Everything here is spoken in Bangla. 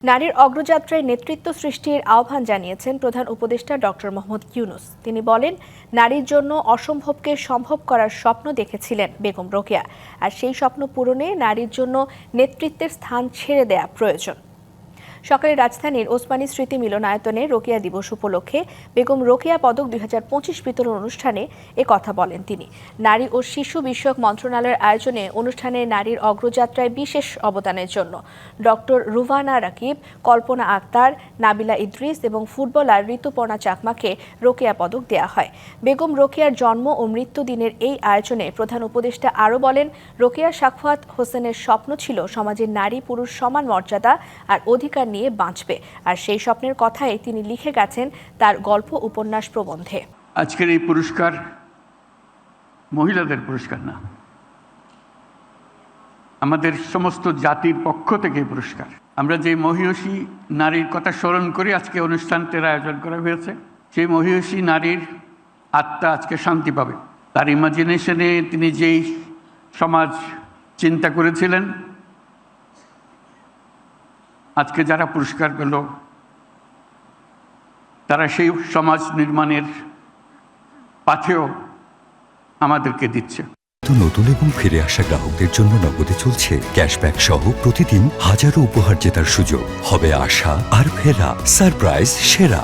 নারীর অগ্রযাত্রায় নেতৃত্ব সৃষ্টির আহ্বান জানিয়েছেন প্রধান উপদেষ্টা ডক্টর মোহাম্মদ ইউনূস। তিনি বলেন, নারীর জন্য অসম্ভবকে সম্ভব করার স্বপ্ন দেখেছিলেন বেগম রোকেয়া, আর সেই স্বপ্ন পূরণে নারীর জন্য নেতৃত্বের স্থান ছেড়ে দেয়া প্রয়োজন। সকালে রাজধানীর ওসমানী স্মৃতি মিলনায়তনে রোকেয়া দিবস উপলক্ষে বেগম রোকেয়া পদক 2025 বিতরণ অনুষ্ঠানে কথা বলেন তিনি। নারী ও শিশু বিষয়ক মন্ত্রণালয়ের আয়োজনে অনুষ্ঠানে নারীর অগ্রযাত্রায় বিশেষ অবদানের জন্য ডক্টর রুভানা রাকিব, কল্পনা আক্তার, নাবিলা ইদ্রিস এবং ফুটবলার ঋতুপর্ণা চাকমাকে রোকেয়া পদক দেয়া হয়। বেগম রোকেয়ার জন্ম ও মৃত্যু দিনের এই আয়োজনে প্রধান উপদেষ্টা আরও বলেন, রোকেয়া সাখাওয়াত হোসেনের স্বপ্ন ছিল সমাজের নারী পুরুষ সমান মর্যাদা আর অধিকার নিয়ে বাঁচবে, আর সেই স্বপ্নের কথাই তিনি লিখে গেছেন তার গল্প উপন্যাস প্রবন্ধে। আজকের এই পুরস্কার মহিলাদের পুরস্কার না, আমাদের সমস্ত জাতির পক্ষ থেকে পুরস্কার। আমরা যে মহিয়সী নারীর কথা স্মরণ করে আজকে অনুষ্ঠানটির আয়োজন করা হয়েছে, সেই মহিয়সী নারীর আত্মা আজকে শান্তি পাবে। তার ইমাজিনেশনে তিনি যেই সমাজ চিন্তা করেছিলেন, আজকে যারা পুরস্কার পেল তারা সেই সমাজ নির্মাণের পাথেও আমাদেরকে দিচ্ছে। নতুন এবং ফিরে আসা গ্রাহকদের জন্য নগদে চলছে ক্যাশব্যাক সহ প্রতিদিন হাজারো উপহার জেতার সুযোগ। হবে আশা আর ফেরা, সারপ্রাইজ সেরা।